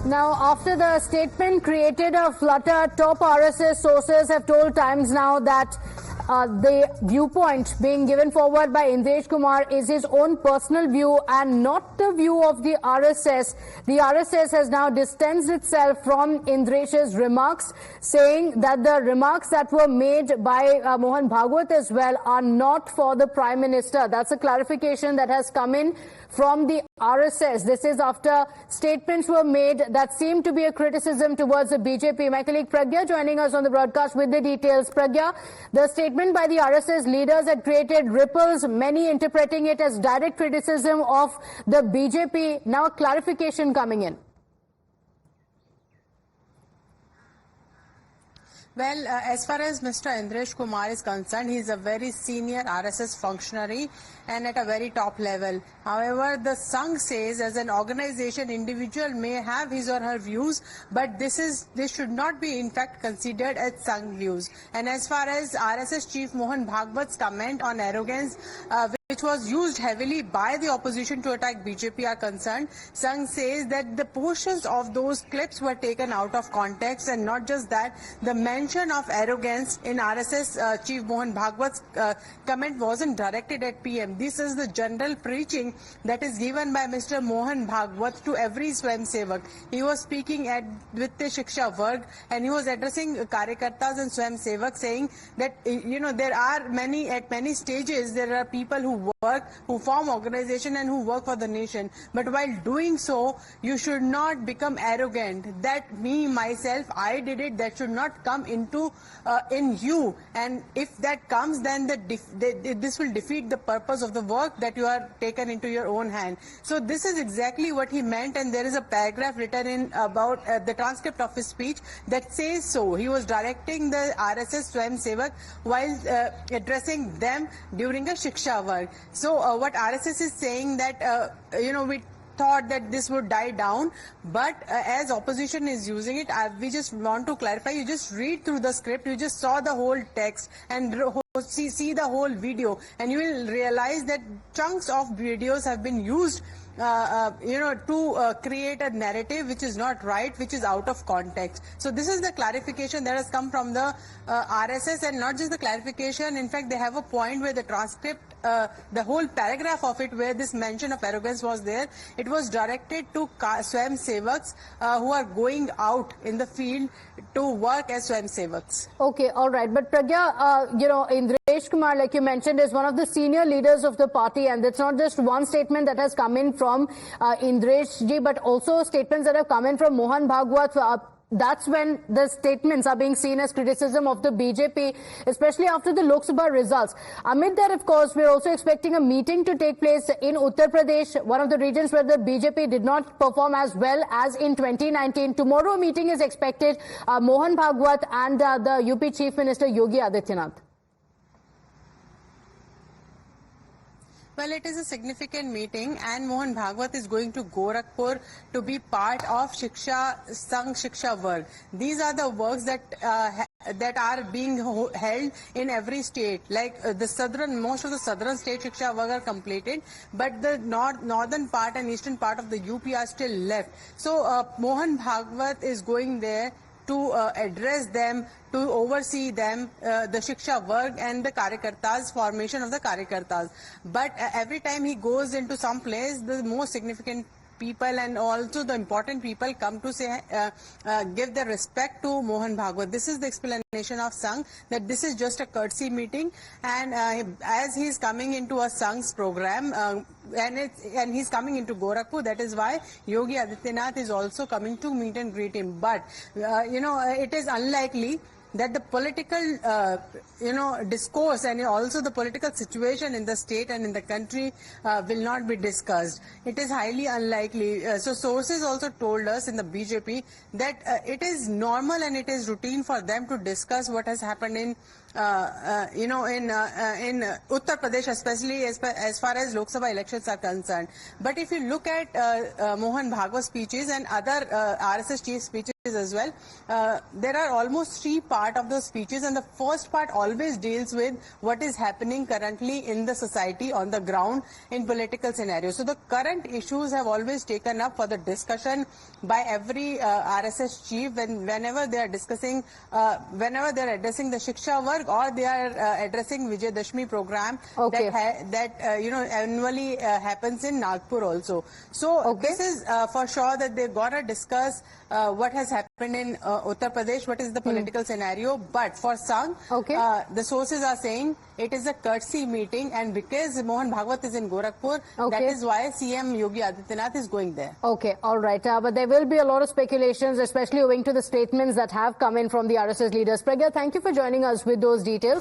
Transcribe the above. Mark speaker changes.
Speaker 1: Now, after the statement created a flutter, top RSS sources have told Times Now that the viewpoint being given forward by Indresh Kumar is his own personal view and not the view of the RSS. The RSS has now distanced itself from Indresh's remarks, saying that the remarks that were made by Mohan Bhagwat as well are not for the Prime Minister. That's a clarification that has come in from the RSS. This is after statements were made that seem to be a criticism towards the BJP. My colleague Pragya joining us on the broadcast with the details. Pragya, the statement by the RSS leaders had created ripples, many interpreting it as direct criticism of the BJP. Now a clarification coming in.
Speaker 2: Well, as far as Mr. Indresh Kumar is concerned, he is a very senior RSS functionary and at a very top level. However, the Sangh says as an organization, individual may have his or her views, but this should not be in fact considered as Sangh views. And as far as RSS chief Mohan Bhagwat's comment on arrogance, which was used heavily by the opposition to attack BJP are concerned, Sangh says that the portions of those clips were taken out of context, and not just that, the mention of arrogance in RSS chief Mohan Bhagwat's comment wasn't directed at PM. This is the general preaching that is given by Mr. Mohan Bhagwat to every Swayam Sevak. He was speaking at Vittya Shiksha Varg and he was addressing Karyakartas and Swayam Sevak, saying that, there are at many stages, there are people who work, who form organization and who work for the nation. But while doing so, you should not become arrogant. That me, myself, I did it, that should not come into in you. And if that comes, then this will defeat the purpose of the work that you are taken into your own hand. So this is exactly what he meant, and there is a paragraph written in about the transcript of his speech that says so. He was directing the RSS Swayam Sevak while addressing them during a Shiksha Varg. So what RSS is saying that, we thought that this would die down, but as opposition is using it, we just want to clarify. You just read through the script, you just saw the whole text and see the whole video, and you will realize that chunks of videos have been used to create a narrative which is not right, which is out of context. So this is the clarification that has come from the RSS, and not just the clarification. In fact, they have a point where the transcript, the whole paragraph of it where this mention of arrogance was there, it was directed to Swayam Sevaks who are going out in the field to work as Swayam Sevaks.
Speaker 1: Okay, all right. But Pragya, Indresh Kumar, like you mentioned, is one of the senior leaders of the party, and it's not just one statement that has come in from Indresh ji, but also statements that have come in from Mohan Bhagwat. That's when the statements are being seen as criticism of the BJP, especially after the Lok Sabha results. Amid that, of course, we're also expecting a meeting to take place in Uttar Pradesh, one of the regions where the BJP did not perform as well as in 2019. Tomorrow, a meeting is expected, Mohan Bhagwat and the UP Chief Minister Yogi Adityanath.
Speaker 2: Well, it is a significant meeting, and Mohan Bhagwat is going to Gorakhpur to be part of Sangh Shiksha Varg. These are the works that are being held in every state. Like most of the southern state Shiksha Varg are completed, but the northern part and eastern part of the UP are still left. So Mohan Bhagwat is going there to address them, to oversee them, the Shiksha Varg and the Karyakartas, formation of the Karyakartas. But every time he goes into some place, the most significant people and also the important people come to say, give their respect to Mohan Bhagwat. This is the explanation of Sangh, that this is just a courtesy meeting, and as he is coming to a Sangh's program, and he's coming into Gorakhpur, that is why Yogi Adityanath is also coming to meet and greet him. But, it is unlikely that the political, discourse and also the political situation in the state and in the country will not be discussed. It is highly unlikely. So sources also told us in the BJP that it is normal and it is routine for them to discuss what has happened in in Uttar Pradesh, especially as far as Lok Sabha elections are concerned. But if you look at Mohan Bhagwat's speeches and other RSS chief speeches as well, there are almost three parts of those speeches, and the first part always deals with what is happening currently in the society on the ground in political scenarios. So the current issues have always taken up for the discussion by every RSS chief whenever they are discussing, whenever they are addressing the Shiksha Varg or they are addressing Vijay Dashmi program
Speaker 1: Okay.
Speaker 2: that annually happens in Nagpur also. So this is for sure that they're gonna discuss what has happened in Uttar Pradesh, what is the political scenario. But for Sangh, the sources are saying it is a courtesy meeting, and because Mohan Bhagwat is in Gorakhpur, that is why CM Yogi Adityanath is going there.
Speaker 1: Okay, all right. But there will be a lot of speculations, especially owing to the statements that have come in from the RSS leaders. Pragya, thank you for joining us with those details.